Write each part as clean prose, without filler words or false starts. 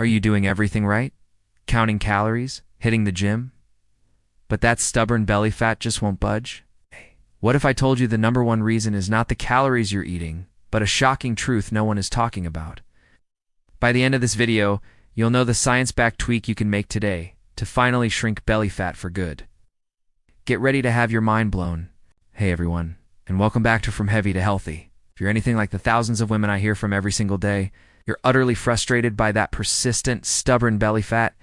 Are you doing everything right? Counting calories? Hitting the gym? But that stubborn belly fat just won't budge? What if I told you the number one reason is not the calories you're eating, but a shocking truth no one is talking about? By the end of this video, you'll know the science-backed tweak you can make today to finally shrink belly fat for good. Get ready to have your mind blown. Hey everyone, and welcome back to From Heavy to Healthy. If you're anything like the thousands of women I hear from every single day, you're utterly frustrated by that persistent, stubborn belly fat.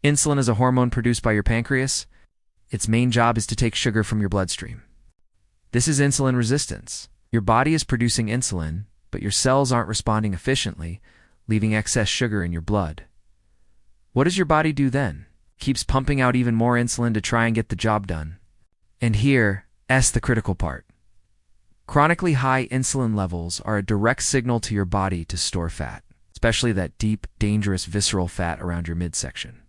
Insulin is a hormone produced by your pancreas. Its main job is to take sugar from your bloodstream. This is insulin resistance. Your body is producing insulin, but your cells aren't responding efficiently, leaving excess sugar in your blood. What does your body do then? Keeps pumping out even more insulin to try and get the job done. And here's the critical part. Chronically high insulin levels are a direct signal to your body to store fat, especially that deep, dangerous visceral fat around your midsection.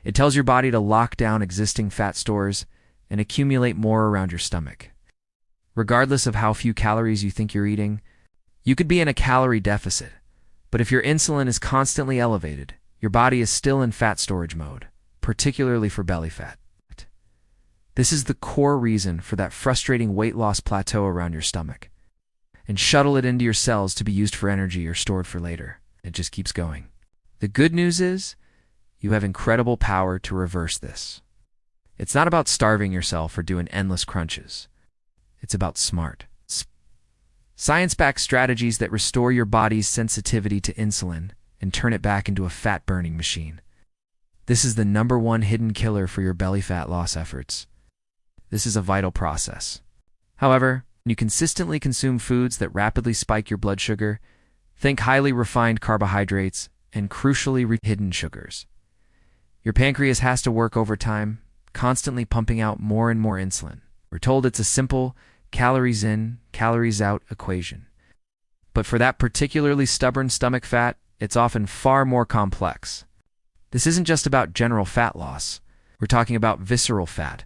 It tells your body to lock down existing fat stores and accumulate more around your stomach. Regardless of how few calories you think you're eating, you could be in a calorie deficit. But if your insulin is constantly elevated, your body is still in fat storage mode, particularly for belly fat. This is the core reason for that frustrating weight loss plateau around your stomach. And shuttle it into your cells to be used for energy or stored for later. It just keeps going. The good news is, you have incredible power to reverse this. It's not about starving yourself or doing endless crunches. It's about smart, science-backed strategies that restore your body's sensitivity to insulin and turn it back into a fat-burning machine. This is the number one hidden killer for your belly fat loss efforts. This is a vital process. However, when you consistently consume foods that rapidly spike your blood sugar, think highly refined carbohydrates and crucially hidden sugars. Your pancreas has to work overtime, constantly pumping out more and more insulin. We're told it's a simple calories in, calories out equation. But for that particularly stubborn stomach fat, it's often far more complex. This isn't just about general fat loss. We're talking about visceral fat,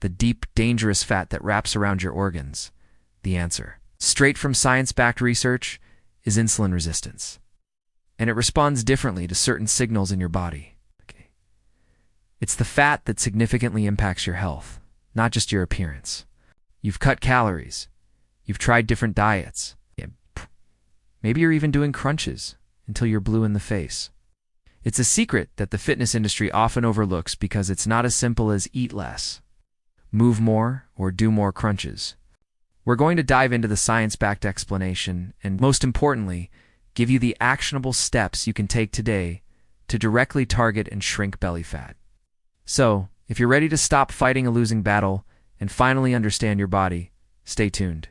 the deep, dangerous fat that wraps around your organs. The answer, straight from science-backed research, is insulin resistance. And it responds differently to certain signals in your body. It's the fat that significantly impacts your health, not just your appearance. You've cut calories. You've tried different diets. Maybe you're even doing crunches until you're blue in the face. It's a secret that the fitness industry often overlooks because it's not as simple as eat less, move more, or do more crunches. We're going to dive into the science-backed explanation and, most importantly, give you the actionable steps you can take today to directly target and shrink belly fat. So, if you're ready to stop fighting a losing battle and finally understand your body, stay tuned.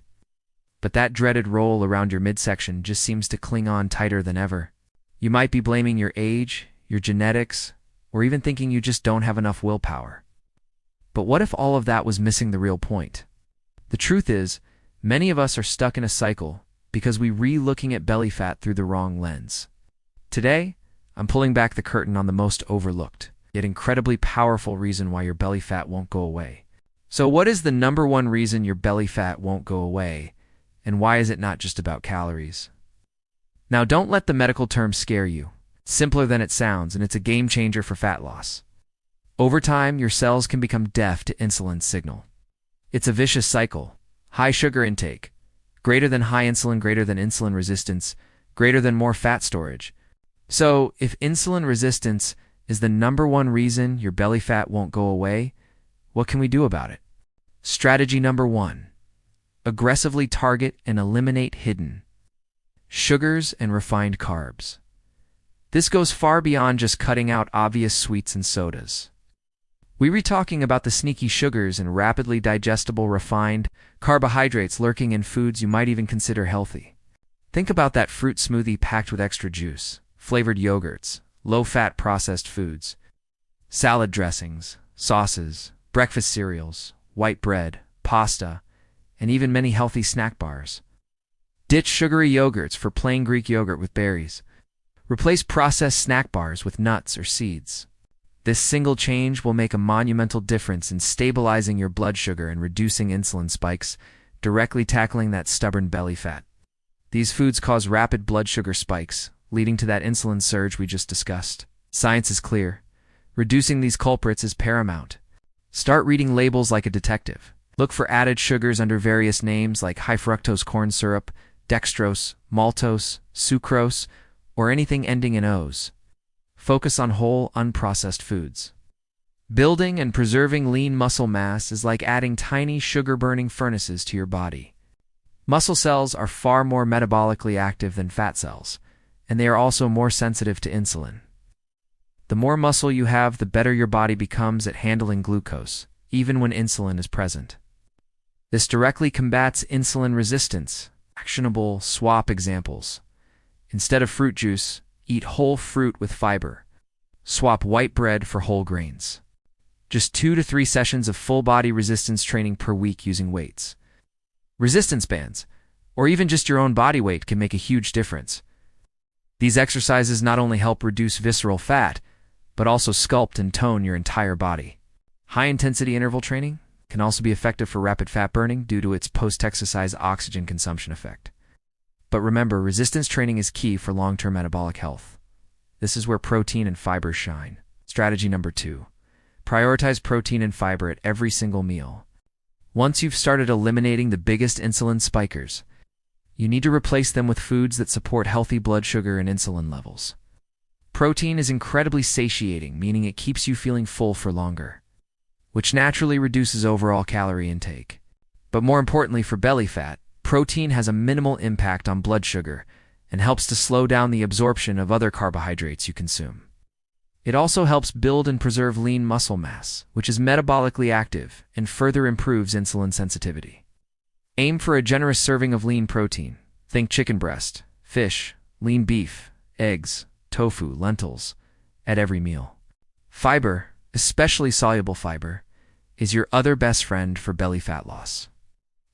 But that dreaded roll around your midsection just seems to cling on tighter than ever. You might be blaming your age, your genetics, or even thinking you just don't have enough willpower. But what if all of that was missing the real point? The truth is, many of us are stuck in a cycle because we re-looking at belly fat through the wrong lens. Today, I'm pulling back the curtain on the most overlooked, yet incredibly powerful reason why your belly fat won't go away. So what is the number one reason your belly fat won't go away, and why is it not just about calories? Now don't let the medical terms scare you. It's simpler than it sounds, and it's a game changer for fat loss. Over time, your cells can become deaf to insulin's signal. It's a vicious cycle. High sugar intake, greater than high insulin, greater than insulin resistance, greater than more fat storage. So if insulin resistance is the number one reason your belly fat won't go away, what can we do about it? Strategy number 1. Aggressively target and eliminate hidden sugars and refined carbs. This goes far beyond just cutting out obvious sweets and sodas. We're talking about the sneaky sugars and rapidly digestible refined carbohydrates lurking in foods you might even consider healthy. Think about that fruit smoothie packed with extra juice, flavored yogurts, low-fat processed foods, salad dressings, sauces, breakfast cereals, white bread, pasta, and even many healthy snack bars. Ditch sugary yogurts for plain Greek yogurt with berries. Replace processed snack bars with nuts or seeds. This single change will make a monumental difference in stabilizing your blood sugar and reducing insulin spikes, directly tackling that stubborn belly fat. These foods cause rapid blood sugar spikes, leading to that insulin surge we just discussed. Science is clear. Reducing these culprits is paramount. Start reading labels like a detective. Look for added sugars under various names like high fructose corn syrup, dextrose, maltose, sucrose, or anything ending in O's. Focus on whole, unprocessed foods. Building and preserving lean muscle mass is like adding tiny sugar-burning furnaces to your body. Muscle cells are far more metabolically active than fat cells, and they are also more sensitive to insulin. The more muscle you have, the better your body becomes at handling glucose, even when insulin is present. This directly combats insulin resistance. Actionable swap examples. Instead of fruit juice, eat whole fruit with fiber. Swap white bread for whole grains. Just 2 to 3 sessions of full-body resistance training per week using weights. Resistance bands, or even just your own body weight, can make a huge difference. These exercises not only help reduce visceral fat, but also sculpt and tone your entire body. High-intensity interval training can also be effective for rapid fat burning due to its post-exercise oxygen consumption effect. But remember, resistance training is key for long-term metabolic health. This is where protein and fiber shine. Strategy number 2. Prioritize protein and fiber at every single meal. Once you've started eliminating the biggest insulin spikers, you need to replace them with foods that support healthy blood sugar and insulin levels. Protein is incredibly satiating, meaning it keeps you feeling full for longer, which naturally reduces overall calorie intake. But more importantly for belly fat, protein has a minimal impact on blood sugar and helps to slow down the absorption of other carbohydrates you consume. It also helps build and preserve lean muscle mass, which is metabolically active and further improves insulin sensitivity. Aim for a generous serving of lean protein. Think chicken breast, fish, lean beef, eggs, tofu, lentils, at every meal. Fiber, especially soluble fiber, is your other best friend for belly fat loss.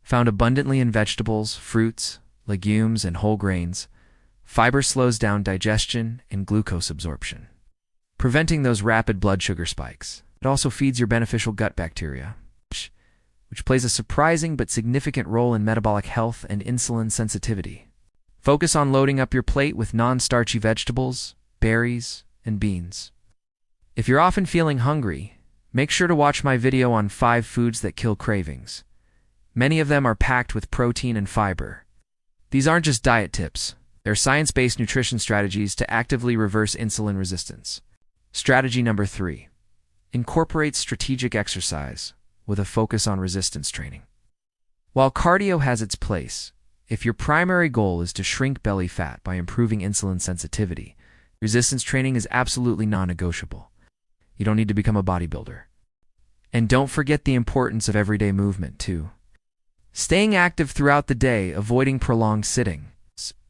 Found abundantly in vegetables, fruits, legumes, and whole grains, fiber slows down digestion and glucose absorption, preventing those rapid blood sugar spikes. It also feeds your beneficial gut bacteria, which plays a surprising but significant role in metabolic health and insulin sensitivity. Focus on loading up your plate with non-starchy vegetables, berries, and beans. If you're often feeling hungry, make sure to watch my video on 5 foods that kill cravings. Many of them are packed with protein and fiber. These aren't just diet tips. They're science-based nutrition strategies to actively reverse insulin resistance. Strategy number 3. Incorporate strategic exercise with a focus on resistance training. While cardio has its place, if your primary goal is to shrink belly fat by improving insulin sensitivity, resistance training is absolutely non-negotiable. You don't need to become a bodybuilder. And don't forget the importance of everyday movement, too. Staying active throughout the day, avoiding prolonged sitting,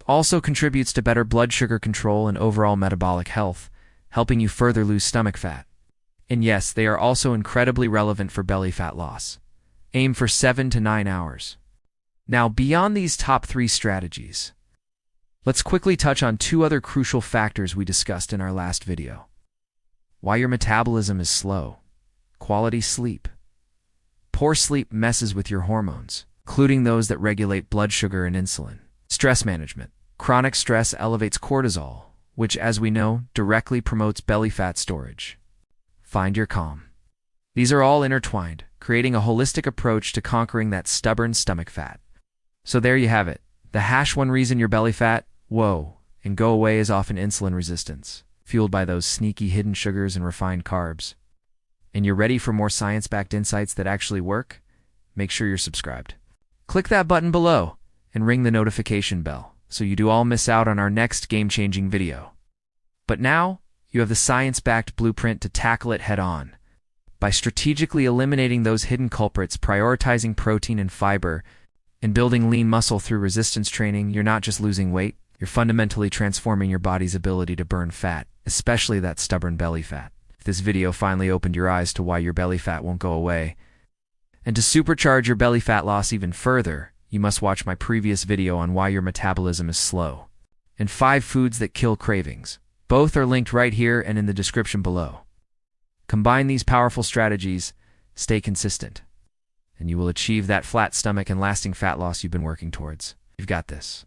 also contributes to better blood sugar control and overall metabolic health, helping you further lose stomach fat. And yes, they are also incredibly relevant for belly fat loss. Aim for 7 to 9 hours. Now, beyond these top 3 strategies, let's quickly touch on 2 other crucial factors we discussed in our last video. Why your metabolism is slow. Quality sleep. Poor sleep messes with your hormones, including those that regulate blood sugar and insulin. Stress management. Chronic stress elevates cortisol, which, as we know, directly promotes belly fat storage. Find your calm. These are all intertwined, creating a holistic approach to conquering that stubborn stomach fat. So there you have it. The #1 reason your belly fat, and go away is often insulin resistance, fueled by those sneaky hidden sugars and refined carbs. And you're ready for more science-backed insights that actually work? Make sure you're subscribed. Click that button below and ring the notification bell so you do all miss out on our next game-changing video. But now, you have the science-backed blueprint to tackle it head-on. By strategically eliminating those hidden culprits, prioritizing protein and fiber, and building lean muscle through resistance training, you're not just losing weight, you're fundamentally transforming your body's ability to burn fat, especially that stubborn belly fat. If this video finally opened your eyes to why your belly fat won't go away, and to supercharge your belly fat loss even further, you must watch my previous video on why your metabolism is slow, and 5 foods that kill cravings. Both are linked right here and in the description below. Combine these powerful strategies, stay consistent, and you will achieve that flat stomach and lasting fat loss you've been working towards. You've got this.